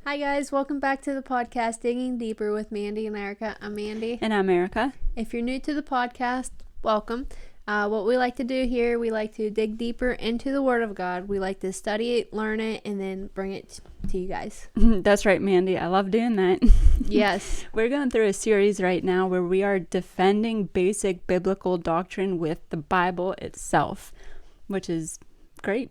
Hi guys, welcome back to the podcast Digging Deeper with Mandy and Erica. I'm Mandy. And I'm Erica. If you're new to the podcast, welcome. What we like to do here, we like to dig deeper into the Word of God. We like to study it, learn it, and then bring it to you guys. That's right, Mandy. I love doing that. Yes. We're going through a series right now where we are defending basic biblical doctrine with the Bible itself, which is great.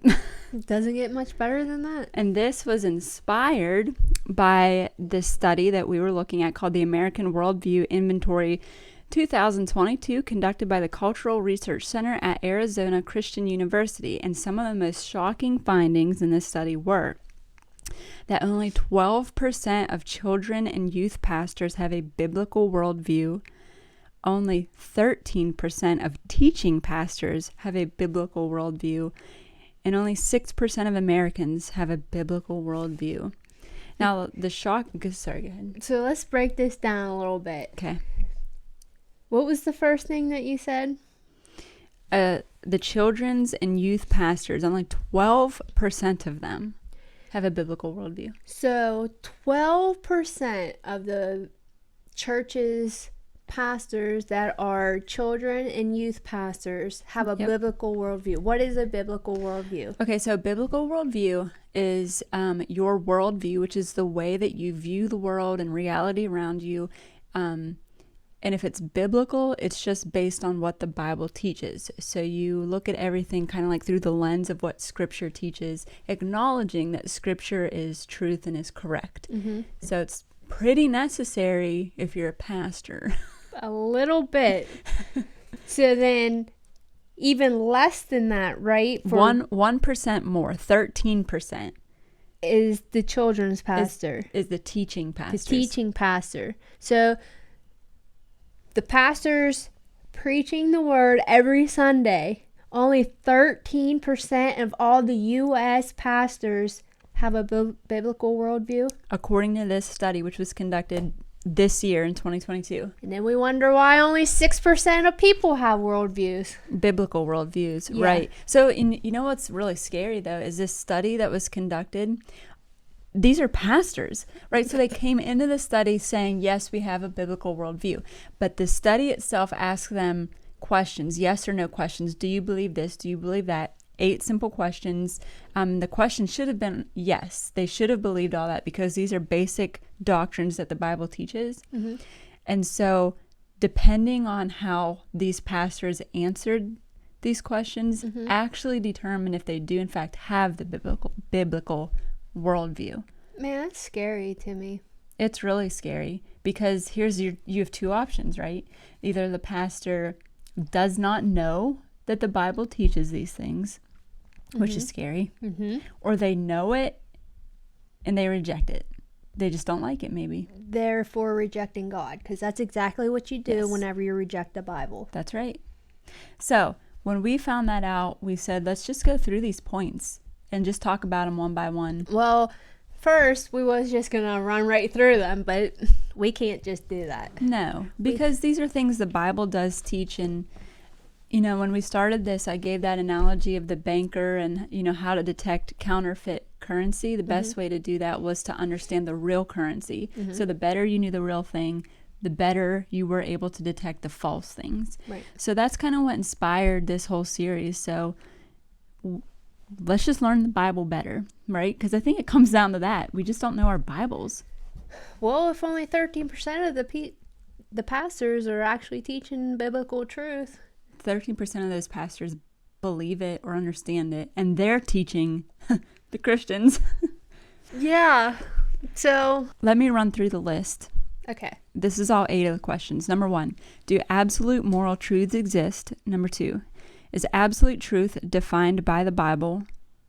Doesn't get much better than that. And this was inspired by this study that we were looking at called the American Worldview Inventory 2022, conducted by the Cultural Research Center at Arizona Christian University. And some of the most shocking findings in this study were that only 12% of children and youth pastors have a biblical worldview. Only 13% of teaching pastors have a biblical worldview. And only 6% of Americans have a biblical worldview. Now, the shock... Sorry, go ahead. So let's break this down a little bit. Okay. What was the first thing that you said? The children's and youth pastors, only 12% of them have a biblical worldview. So 12% of the church's pastors that are children and youth pastors have a biblical worldview. What is a biblical worldview? Okay, so biblical worldview is your worldview, which is the way that you view the world and reality around you. And if it's biblical, it's just based on what the Bible teaches. So you look at everything kind of like through the lens of what Scripture teaches, acknowledging that Scripture is truth and is correct. Mm-hmm. So it's pretty necessary if you're a pastor. A little bit. So then even less than that, right? For 1% more, 13% is the children's pastor. Is the teaching pastor. The teaching pastor. So the pastors preaching the word every Sunday, only 13% of all the U.S. pastors have a biblical worldview. According to this study, which was conducted this year in 2022. And then we wonder why only 6% of people have worldviews. Biblical worldviews, yeah. Right. So you know what's really scary, though, is this study that was conducted. These are pastors, right? So they came into the study saying, yes, we have a biblical worldview. But the study itself asks them questions, yes or no questions. Do you believe this? Do you believe that? 8 simple questions. The question should have been yes. They should have believed all that because these are basic doctrines that the Bible teaches. Mm-hmm. And so depending on how these pastors answered these questions actually determine if they do in fact have the biblical worldview. Man, that's scary to me. It's really scary because you have 2 options, right? Either the pastor does not know that the Bible teaches these things, which is scary, or they know it and they reject it. They just don't like it, maybe. Therefore rejecting God, because that's exactly what you do whenever you reject the Bible. That's right. So when we found that out, we said, let's just go through these points and just talk about them one by one. Well, first, we was just going to run right through them, but we can't just do that. No, because these are things the Bible does teach. And, you know, when we started this, I gave that analogy of the banker and, you know, how to detect counterfeit currency. The best way to do that was to understand the real currency. So the better you knew the real thing, the better you were able to detect the false things. Right. So that's kind of what inspired this whole series. So let's just learn the Bible better, right? Because I think it comes down to that. We just don't know our Bibles. Well, if only 13% of the pastors are actually teaching biblical truth. 13% of those pastors believe it or understand it, and they're teaching the Christians. Yeah. So let me run through the list. Okay. This is all 8 of the questions. Number 1, do absolute moral truths exist? Number 2, is absolute truth defined by the Bible?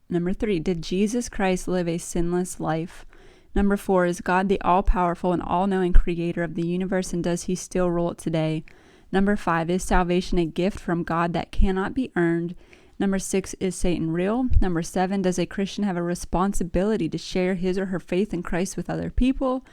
Number 3, did Jesus Christ live a sinless life? Number 4, is God the all-powerful and all-knowing creator of the universe, and does he still rule it today? Number 5, is salvation a gift from God that cannot be earned? Number 6, is Satan real? Number 7, does a Christian have a responsibility to share his or her faith in Christ with other people?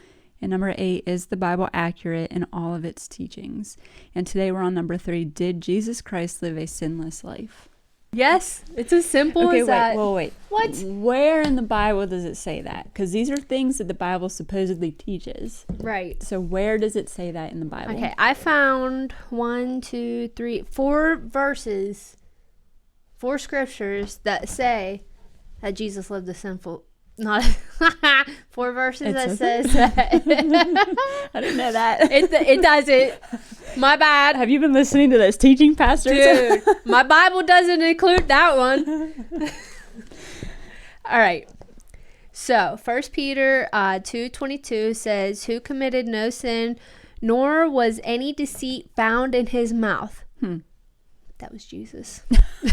And number 8, is the Bible accurate in all of its teachings? And today we're on number 3, did Jesus Christ live a sinless life? Yes, it's as simple as that. Wait. What? Where in the Bible does it say that? Because these are things that the Bible supposedly teaches. Right. So where does it say that in the Bible? Okay, I found 4 verses, 4 scriptures that say that Jesus lived a sinful. Not 4 verses that says that. I didn't know that. It doesn't. My bad. Have you been listening to those teaching pastors? Dude, my Bible doesn't include that one. All right. So 1 Peter 2:22 says, "Who committed no sin, nor was any deceit found in his mouth." That was Jesus. In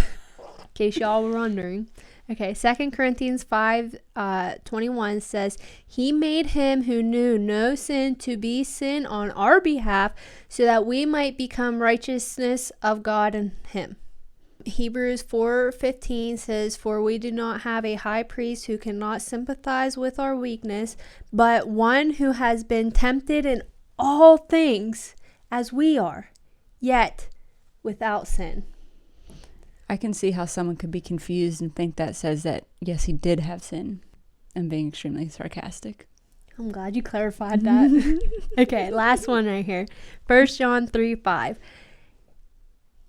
case y'all were wondering. Okay, 2 Corinthians 5:21 says, "He made him who knew no sin to be sin on our behalf, so that we might become righteousness of God in him." Hebrews 4:15 says, "For we do not have a high priest who cannot sympathize with our weakness, but one who has been tempted in all things as we are, yet without sin." I can see how someone could be confused and think that says that, yes, he did have sin. I'm being extremely sarcastic. I'm glad you clarified that. Okay, last one right here. 1 John 3:5.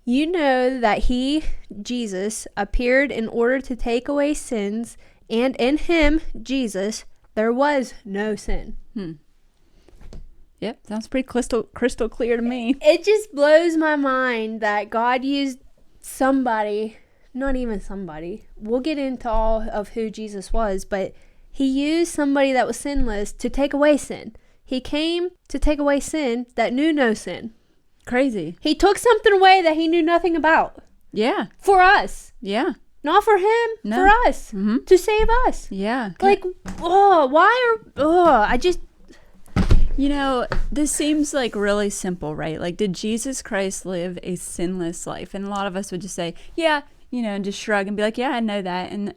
"You know that he, Jesus, appeared in order to take away sins, and in him, Jesus, there was no sin." Yep, sounds pretty crystal clear to me. It just blows my mind that God used somebody, not even somebody. We'll get into all of who Jesus was, but he used somebody that was sinless to take away sin. He came to take away sin that knew no sin. Crazy. He took something away that he knew nothing about. Yeah. For us. Yeah. Not for him, No. for us. To save us. Yeah. Like, I just... You know, this seems like really simple, right? Like, did Jesus Christ live a sinless life? And a lot of us would just say, yeah, and just shrug and be like, yeah, I know that. And,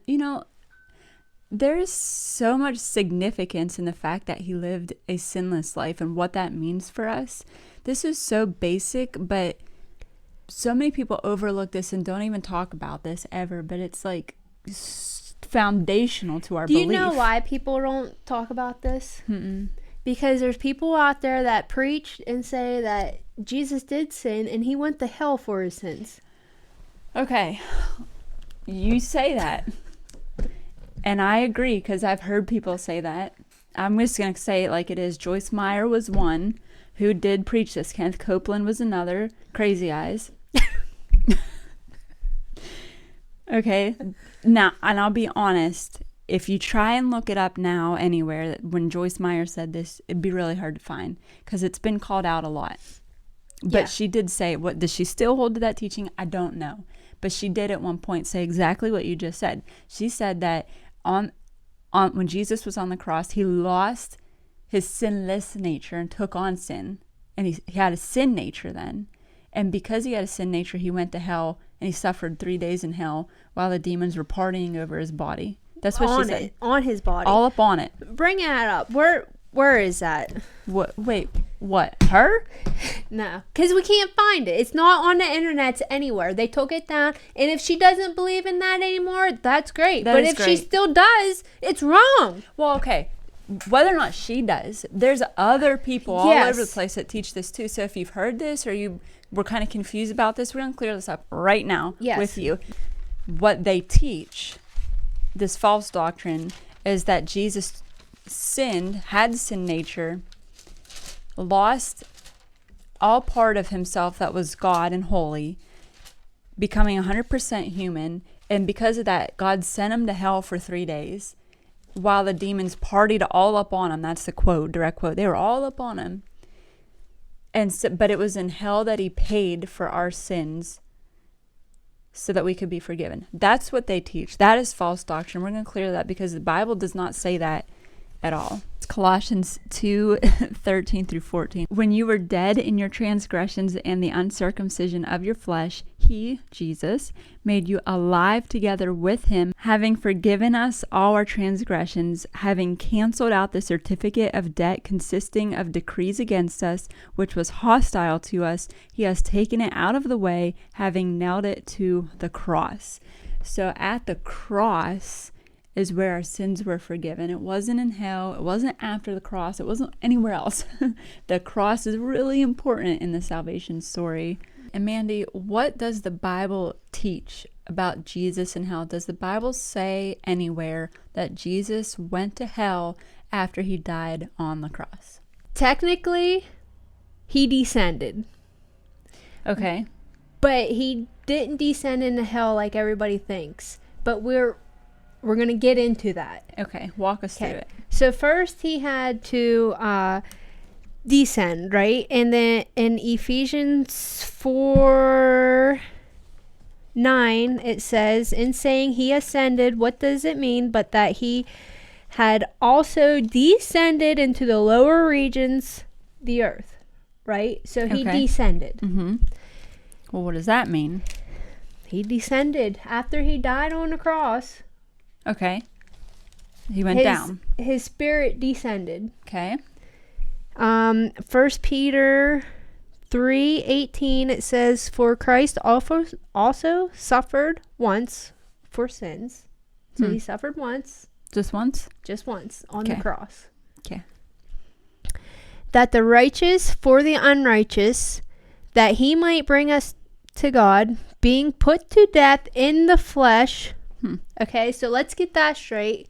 there is so much significance in the fact that he lived a sinless life and what that means for us. This is so basic, but so many people overlook this and don't even talk about this ever. But it's like foundational to our belief. Do you know why people don't talk about this? Because there's people out there that preach and say that Jesus did sin and he went to hell for his sins. Okay, you say that. And I agree, because I've heard people say that. I'm just going to say it like it is. Joyce Meyer was one who did preach this. Kenneth Copeland was another. Crazy Eyes. Okay, now, and I'll be honest. If you try and look it up now anywhere, when Joyce Meyer said this, it'd be really hard to find because it's been called out a lot. But she did say, what does she still hold to that teaching? I don't know. But she did at one point say exactly what you just said. She said that on when Jesus was on the cross, he lost his sinless nature and took on sin. And he had a sin nature then. And because he had a sin nature, he went to hell and he suffered 3 days in hell while the demons were partying over his body. That's what she said. On his body. All up on it. Bring that up. Where is that? What? Wait, what? Her? No. Because we can't find it. It's not on the internet anywhere. They took it down. And if she doesn't believe in that anymore, that's great. But if she still does, it's wrong. Well, okay. Whether or not she does, there's other people all over the place that teach this too. So if you've heard this or you were kind of confused about this, we're going to clear this up right now with you. What they teach, this false doctrine, is that Jesus had sin nature, lost all part of himself that was God and holy, becoming 100% human, and because of that, God sent him to hell for 3 days while the demons partied all up on him. That's the quote, direct quote. They were all up on him. But it was in hell that he paid for our sins so that we could be forgiven. That's what they teach. That is false doctrine. We're going to clear that because the Bible does not say that at all. It's Colossians 2:13 through 14. When you were dead in your transgressions and the uncircumcision of your flesh, He, Jesus, made you alive together with him, having forgiven us all our transgressions, having canceled out the certificate of debt consisting of decrees against us, which was hostile to us. He has taken it out of the way, having nailed it to the cross. So at the cross is where our sins were forgiven. It wasn't in hell. It wasn't after the cross. It wasn't anywhere else. The cross is really important in the salvation story. And Mandy, what does the Bible teach about Jesus and hell? Does the Bible say anywhere that Jesus went to hell after he died on the cross? Technically, he descended. Okay. But he didn't descend into hell like everybody thinks. But we're going to get into that. Okay, walk us through it. So first he had to descend, right? And then in Ephesians 4:9 it says, in saying he ascended, what does it mean but that he had also descended into the lower regions, the earth, right? So he descended. Well, what does that mean? He descended after he died on the cross. Okay. He went down. His spirit descended. Okay. 1 Peter 3:18 it says, for Christ also suffered once for sins. So he suffered once. Just once? Just once on the cross. Okay. That the righteous for the unrighteous, that he might bring us to God, being put to death in the flesh. Okay, so let's get that straight.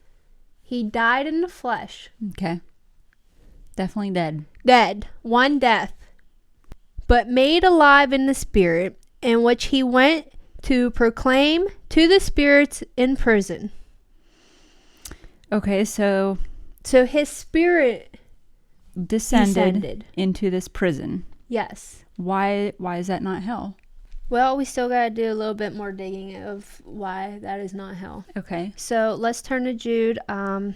He died in the flesh. Okay. Definitely dead. Dead. One death. But made alive in the spirit, in which he went to proclaim to the spirits in prison. Okay, so his spirit descended into this prison. Yes. Why is that not hell? Well, we still got to do a little bit more digging of why that is not hell. Okay. So let's turn to Jude. All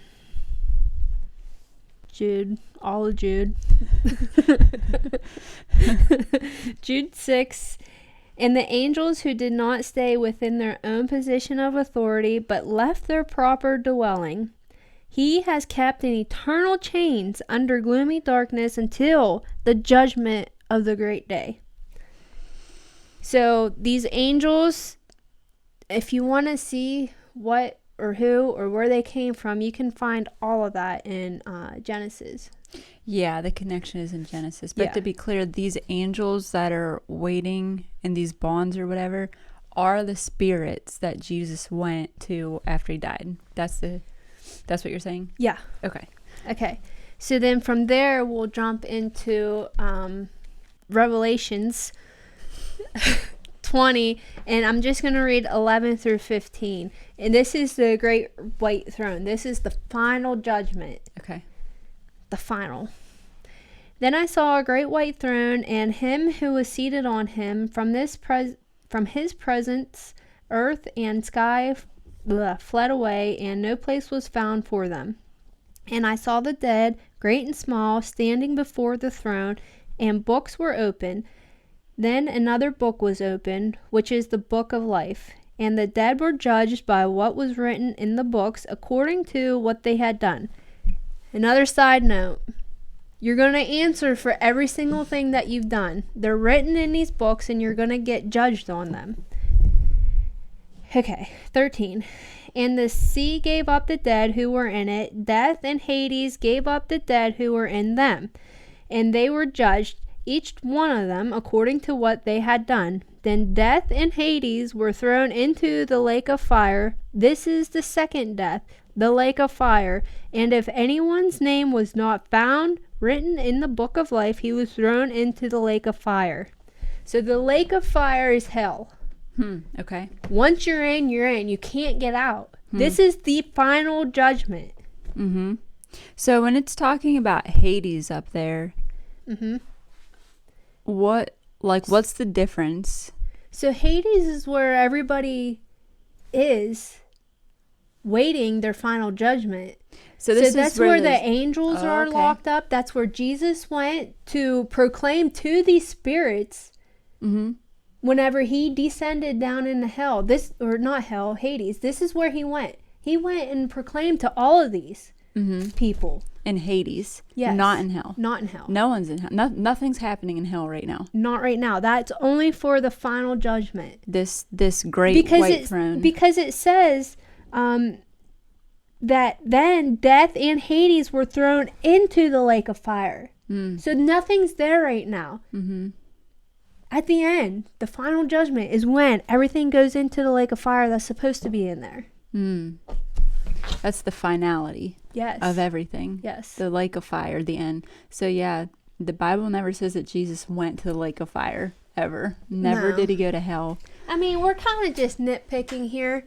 of Jude. Jude 6. And the angels who did not stay within their own position of authority, but left their proper dwelling, he has kept in eternal chains under gloomy darkness until the judgment of the great day. So these angels, if you want to see what or who or where they came from, you can find all of that in Genesis. Yeah, the connection is in Genesis. But to be clear, these angels that are waiting in these bonds or whatever are the spirits that Jesus went to after he died. That's what you're saying? Yeah. Okay. So then from there, we'll jump into Revelations 20, and I'm just going to read 11 through 15. And this is the great white throne. This is the final judgment. Okay. The final. Then I saw a great white throne, and him who was seated on him. From his presence, earth and sky fled away, and no place was found for them. And I saw the dead, great and small, standing before the throne, and books were opened. Then another book was opened, which is the book of life. And the dead were judged by what was written in the books according to what they had done. Another side note. You're going to answer for every single thing that you've done. They're written in these books and you're going to get judged on them. Okay, 13. And the sea gave up the dead who were in it. Death and Hades gave up the dead who were in them. And they were judged, each one of them, according to what they had done. Then death and Hades were thrown into the lake of fire. This is the second death, the lake of fire. And if anyone's name was not found written in the book of life, he was thrown into the lake of fire. So the lake of fire is hell. Okay. Once you're in, you're in. You can't get out. This is the final judgment. So when it's talking about Hades up there, what's the difference? So Hades is where everybody is waiting their final judgment. So that's where the angels are locked up. That's where Jesus went to proclaim to these spirits whenever he descended down into hell, not hell, Hades, this is where he went. He went and proclaimed to all of these people. In Hades. Yes. Not in hell. Not in hell. No one's in hell. Nothing's happening in hell right now. Not right now. That's only for the final judgment. This great white throne. Because it says that then death and Hades were thrown into the lake of fire. So nothing's there right now. At the end, the final judgment is when everything goes into the lake of fire that's supposed to be in there. That's the finality of everything. Yes. The lake of fire, the end. So yeah, the Bible never says that Jesus went to the lake of fire, ever. Never did he go to hell. I mean, we're kind of just nitpicking here,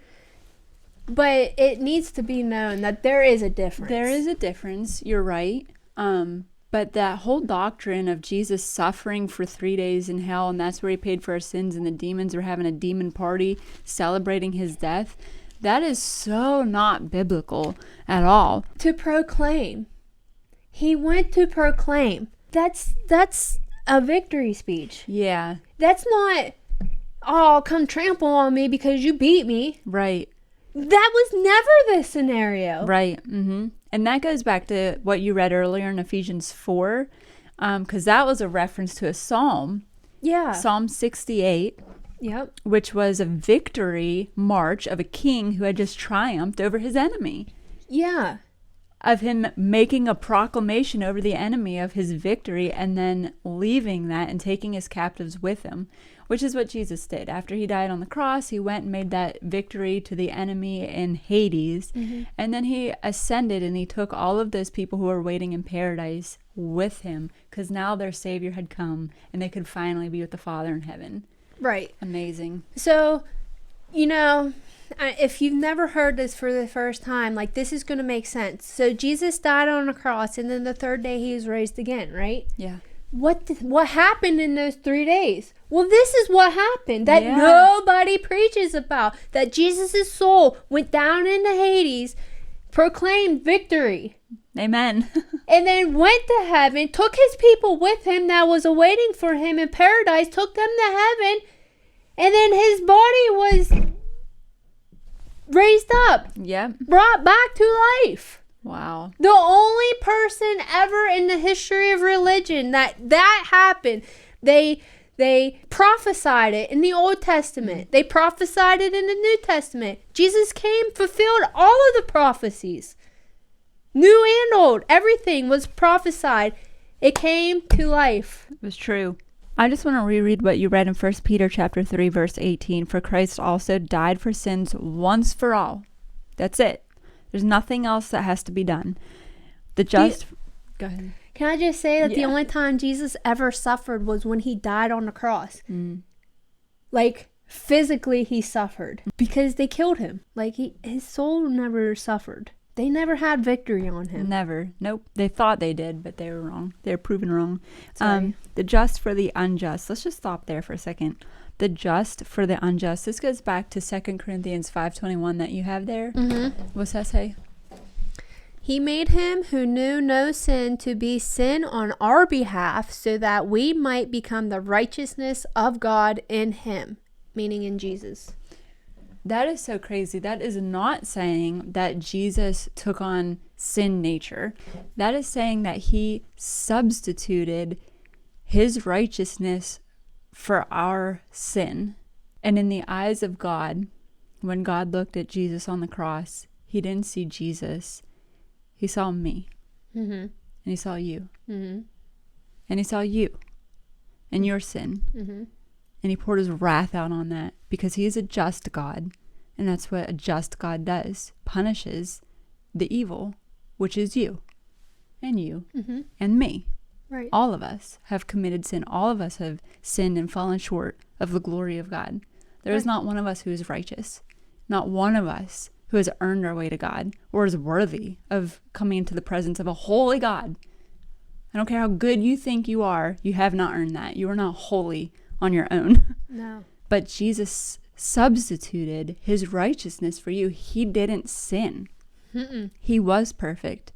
but it needs to be known that there is a difference. There is a difference, you're right. But that whole doctrine of Jesus suffering for 3 days in hell, and that's where he paid for our sins, and the demons were having a demon party celebrating his death, that is so not biblical at all. To proclaim. He went to proclaim. That's a victory speech. Yeah. That's not, oh, come trample on me because you beat me. Right. That was never the scenario. Right. And that goes back to what you read earlier in Ephesians 4, because that was a reference to a psalm. Yeah. Psalm 68. Yep. Which was a victory march of a king who had just triumphed over his enemy. Yeah. Of him making a proclamation over the enemy of his victory and then leaving that and taking his captives with him, which is what Jesus did. After he died on the cross, he went and made that victory to the enemy in Hades. And then he ascended and he took all of those people who were waiting in paradise with him, because now their Savior had come and they could finally be with the Father in heaven. Right. Amazing. So, if you've never heard this for the first time, like, this is going to make sense. So Jesus died on a cross, and then the third day he was raised again, right? Yeah. What happened in those 3 days? Well, this is what happened that nobody preaches about. That Jesus' soul went down into Hades, proclaimed victory. Amen. And then went to heaven, took his people with him that was awaiting for him in paradise, took them to heaven, and then his body was raised up. Yep. Brought back to life. Wow. The only person ever in the history of religion that happened. They prophesied it in the Old Testament. They prophesied it in the New Testament. Jesus came, fulfilled all of the prophecies. New and old, everything was prophesied. It came to life. It was true. I just want to reread what you read in 1 Peter chapter 3, verse 18. For Christ also died for sins once for all. That's it. There's nothing else that has to be done. Go ahead. Can I just say that the only time Jesus ever suffered was when he died on the cross. Like, physically he suffered because they killed him. Like, his soul never suffered. They never had victory on him. Never. Nope. They thought they did, but they were wrong. They were proven wrong. The just for the unjust. Let's just stop there for a second. The just for the unjust. This goes back to 2 Corinthians 5:21 that you have there. What's that say? He made him who knew no sin to be sin on our behalf, so that we might become the righteousness of God in him, meaning in Jesus. That is so crazy. That is not saying that Jesus took on sin nature. That is saying that he substituted his righteousness for our sin. And in the eyes of God, when God looked at Jesus on the cross, he didn't see Jesus. He saw me. And he saw you. And he saw you and your sin. And he poured his wrath out on that because he is a just God. And that's what a just God does. Punishes the evil, which is you and you and me. Right. All of us have committed sin. All of us have sinned and fallen short of the glory of God. There is not one of us who is righteous. Not one of us who has earned our way to God or is worthy of coming into the presence of a holy God. I don't care how good you think you are. You have not earned that. You are not holy on your own. No. But Jesus substituted his righteousness for you. He didn't sin. He was perfect.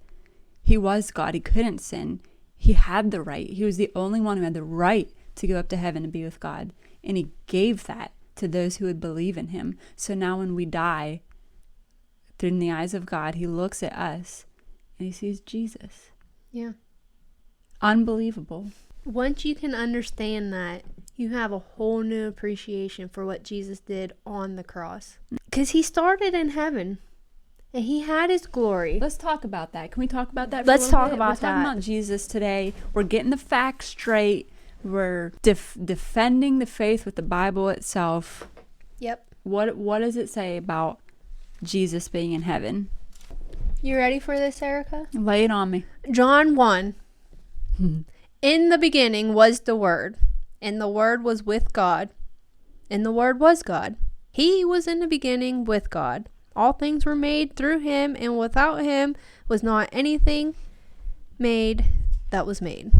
He was God. He couldn't sin. He had the right. He was the only one who had the right to go up to heaven and be with God. And he gave that to those who would believe in him. So now when we die, through the eyes of God, he looks at us and he sees Jesus. Yeah. Unbelievable. Once you can understand that, you have a whole new appreciation for what Jesus did on the cross. Because he started in heaven. And he had his glory. Let's talk about that. Can we talk about that? Let's talk about We're talking about Jesus today. We're getting the facts straight. We're defending the faith with the Bible itself. Yep. What does it say about Jesus being in heaven? You ready for this, Erica? Lay it on me. John 1. In the beginning was the Word, and the Word was with God, and the Word was God. He was in the beginning with God. All things were made through him, and without him was not anything made that was made.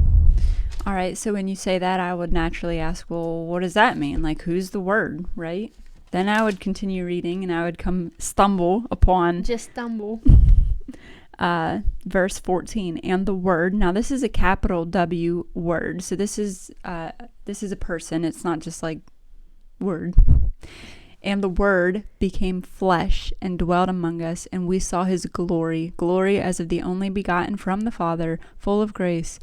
All right, so when you say that, I would naturally ask, well, what does that mean? Like, who's the Word, right? Then I would continue reading, and I would stumble upon... Just stumble. Verse 14, and the Word. Now, this is a capital W word, so this is a person. It's not just like word. And the Word became flesh and dwelt among us, and we saw his glory as of the only begotten from the Father, full of grace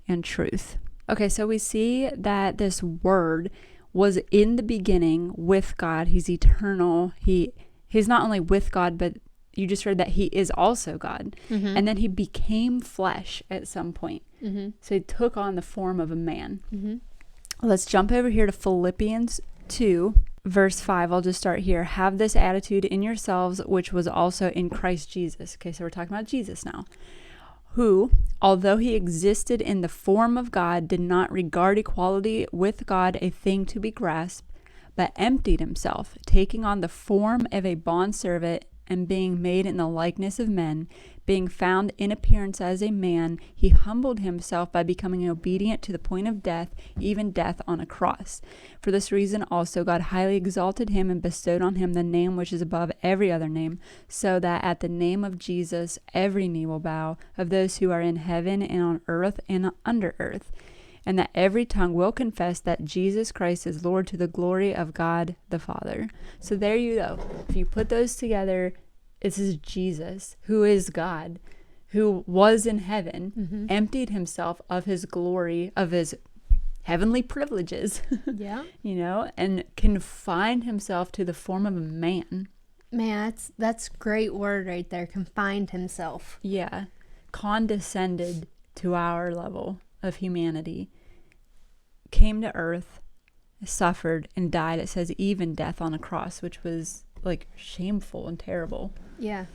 and truth. Okay, so we see that this Word was in the beginning with God. He's eternal. He's not only with God, but you just read that he is also God. Mm-hmm. And then he became flesh at some point. Mm-hmm. So he took on the form of a man. Mm-hmm. Let's jump over here to Philippians 2. Verse 5, I'll just start here. Have this attitude in yourselves, which was also in Christ Jesus. Okay, so we're talking about Jesus now. Who, although he existed in the form of God, did not regard equality with God a thing to be grasped, but emptied himself, taking on the form of a bondservant, and being made in the likeness of men, being found in appearance as a man, he humbled himself by becoming obedient to the point of death, even death on a cross. For this reason also God highly exalted him and bestowed on him the name which is above every other name, so that at the name of Jesus every knee will bow, of those who are in heaven and on earth and under earth, and that every tongue will confess that Jesus Christ is Lord, to the glory of God the Father. So there you go. If you put those together, this is Jesus, who is God, who was in heaven, mm-hmm. emptied himself of his glory, of his heavenly privileges, yeah, and confined himself to the form of a man. Man, that's great word right there, confined himself. Yeah, condescended to our level of humanity, came to earth, suffered, and died. It says even death on a cross, which was like shameful and terrible. Yeah.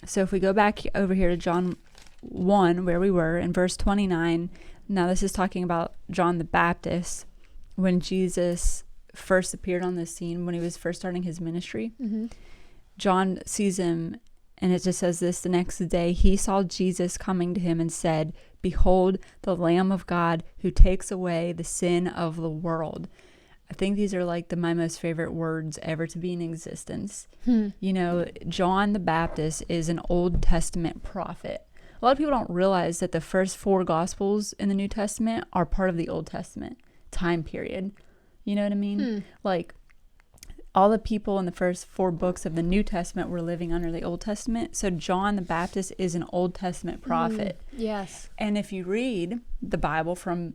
So if we go back over here to John 1, where we were, in verse 29, now this is talking about John the Baptist, when Jesus first appeared on the scene, when he was first starting his ministry. Mm-hmm. John sees him, and it just says this: the next day he saw Jesus coming to him and said, "Behold, the Lamb of God who takes away the sin of the world." I think these are like my most favorite words ever to be in existence. John the Baptist is an Old Testament prophet. A lot of people don't realize that the first 4 Gospels in the New Testament are part of the Old Testament time period. You know what I mean? Like, all the people in the first 4 books of the New Testament were living under the Old Testament. So John the Baptist is an Old Testament prophet. Yes. And if you read the Bible from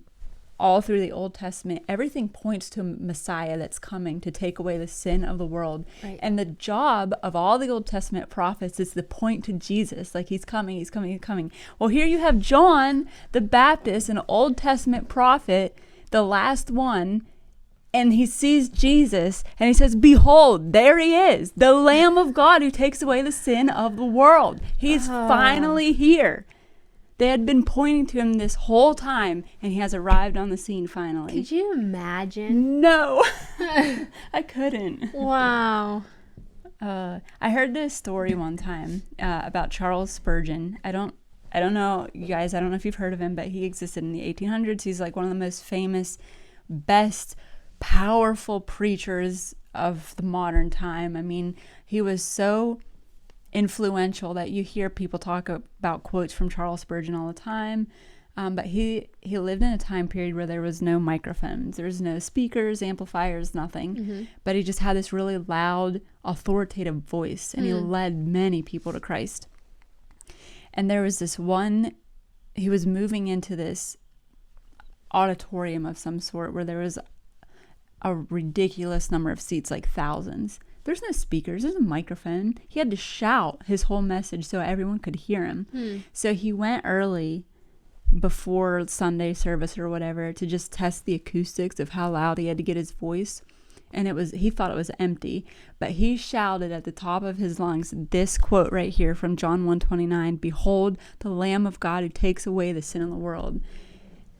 all through the Old Testament, everything points to a Messiah that's coming to take away the sin of the world. Right. And the job of all the Old Testament prophets is to point to Jesus. Like, he's coming, he's coming, he's coming. Well, here you have John the Baptist, an Old Testament prophet, the last one, and he sees Jesus and he says, "Behold, there he is, the Lamb of God who takes away the sin of the world." He's finally here. They had been pointing to him this whole time, and he has arrived on the scene finally. Could you imagine? No, I couldn't. Wow. I heard this story one time about Charles Spurgeon. I don't know, you guys, I don't know if you've heard of him, but he existed in the 1800s. He's like one of the most famous, best, powerful preachers of the modern time. I mean, he was so influential that you hear people talk about quotes from Charles Spurgeon all the time. But he lived in a time period where there was no microphones, there was no speakers, amplifiers, nothing. But he just had this really loud, authoritative voice, and he led many people to Christ. And there was this one, he was moving into this auditorium of some sort where there was a ridiculous number of seats, like thousands. There's no speakers, there's a microphone. He had to shout his whole message so everyone could hear him. So he went early before Sunday service or whatever to just test the acoustics of how loud he had to get his voice. And he thought it was empty, but he shouted at the top of his lungs this quote right here from John 1:29, "Behold, the Lamb of God who takes away the sin of the world."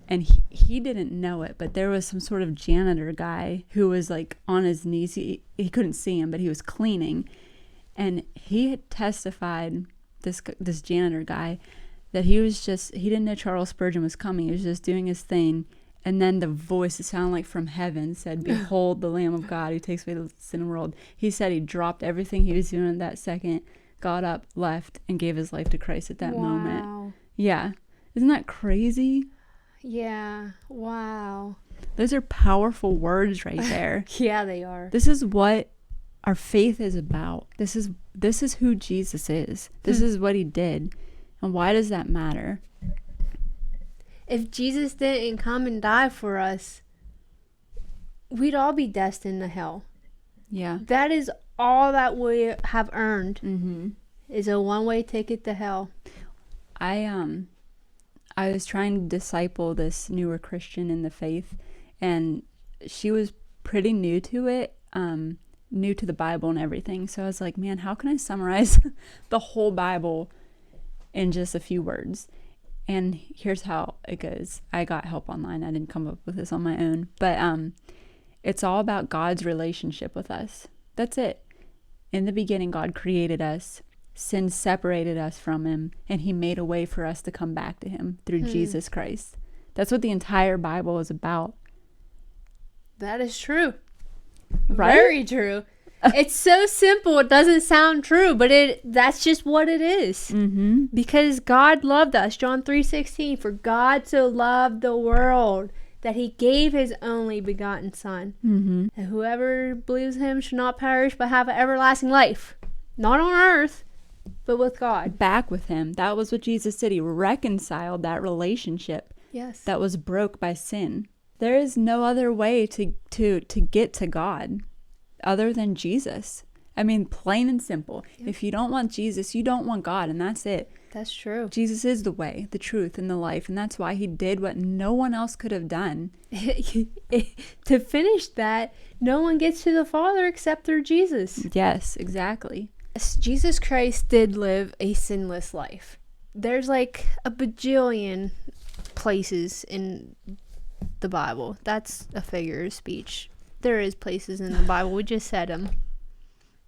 And he didn't know it, but there was some sort of janitor guy who was like on his knees. He couldn't see him, but he was cleaning. And he had testified, this janitor guy, that he didn't know Charles Spurgeon was coming. He was just doing his thing. And then the voice, it sounded like from heaven, said, "Behold, the Lamb of God who takes away the sin of the world." He said he dropped everything he was doing at that second, got up, left, and gave his life to Christ at that moment. Yeah. Isn't that crazy? Yeah. Wow. Those are powerful words right there. Yeah, they are. This is what our faith is about. This is who Jesus is. This is what he did. And why does that matter? If Jesus didn't come and die for us, we'd all be destined to hell. Yeah. That is all that we have earned, is a one-way ticket to hell. I was trying to disciple this newer Christian in the faith, and she was pretty new to it, new to the Bible and everything. So I was like, man, how can I summarize the whole Bible in just a few words? And here's how it goes. I got help online. I didn't come up with this on my own. But it's all about God's relationship with us. That's it. In the beginning, God created us. Sin separated us from him, and he made a way for us to come back to him through Jesus Christ. That's what the entire Bible is about. That is true. Right? Very true. It's so simple, it doesn't sound true, but that's just what it is. Because God loved us. John 3:16, "For God so loved the world that he gave his only begotten Son. And whoever believes in him shall not perish but have an everlasting life." Not on earth, but with God. Back with him. That was what Jesus did. He reconciled that relationship that was broke by sin. There is no other way to get to God other than Jesus. I mean, plain and simple. If you don't want Jesus, you don't want God, and that's it. That's true. Jesus is the way, the truth, and the life, and that's why he did what no one else could have done. To finish that, no one gets to the Father except through Jesus. Yes, exactly. Jesus Christ did live a sinless life. There's like a bajillion places in the Bible. That's a figure of speech. There is places in the Bible, we just said them,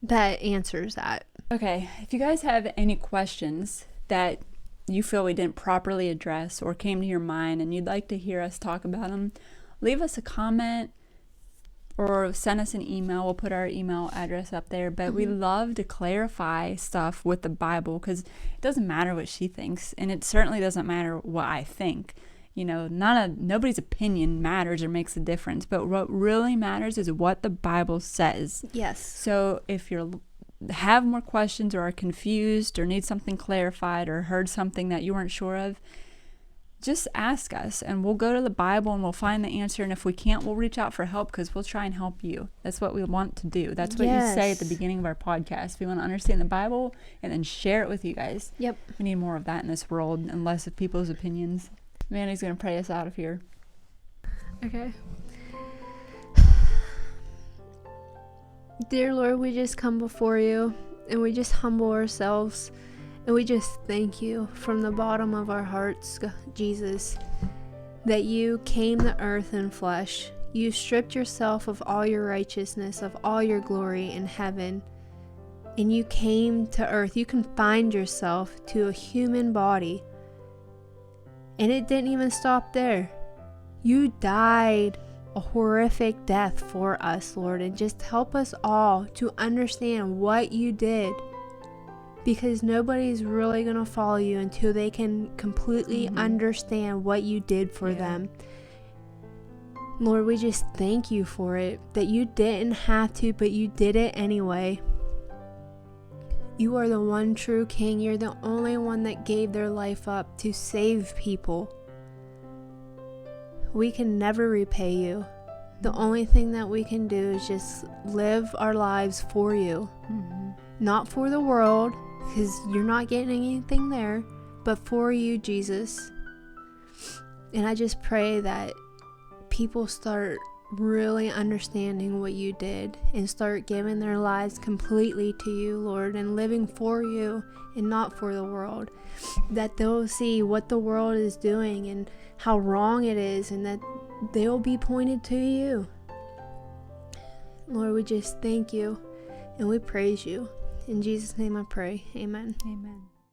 that answers that. Okay, if you guys have any questions that you feel we didn't properly address or came to your mind and you'd like to hear us talk about them, leave us a comment or send us an email. We'll put our email address up there. But we love to clarify stuff with the Bible, because it doesn't matter what she thinks, and it certainly doesn't matter what I think. You know, nobody's opinion matters or makes a difference, but what really matters is what the Bible says. Yes. So if you have more questions or are confused or need something clarified or heard something that you weren't sure of, just ask us and we'll go to the Bible and we'll find the answer. And if we can't, we'll reach out for help, because we'll try and help you. That's what we want to do. That's what you say at the beginning of our podcast. We want to understand the Bible and then share it with you guys. Yep. We need more of that in this world and less of people's opinions. Mandy's going to pray us out of here. Okay. Dear Lord, we just come before you and we just humble ourselves and we just thank you from the bottom of our hearts, Jesus, that you came to earth in flesh. You stripped yourself of all your righteousness, of all your glory in heaven, and you came to earth. You confined yourself to a human body. And it didn't even stop there. You died a horrific death for us, Lord, and just help us all to understand what you did because nobody's really going to follow you until they can completely understand what you did for them. Lord, we just thank you for it, that you didn't have to, but you did it anyway. You are the one true King. You're the only one that gave their life up to save people. We can never repay you. The only thing that we can do is just live our lives for you. Not for the world, because you're not getting anything there, but for you, Jesus. And I just pray that people start really understanding what you did and start giving their lives completely to you, Lord, and living for you and not for the world. That they'll see what the world is doing and how wrong it is, and that they'll be pointed to you. Lord, we just thank you and we praise you. In Jesus' name I pray. Amen. Amen.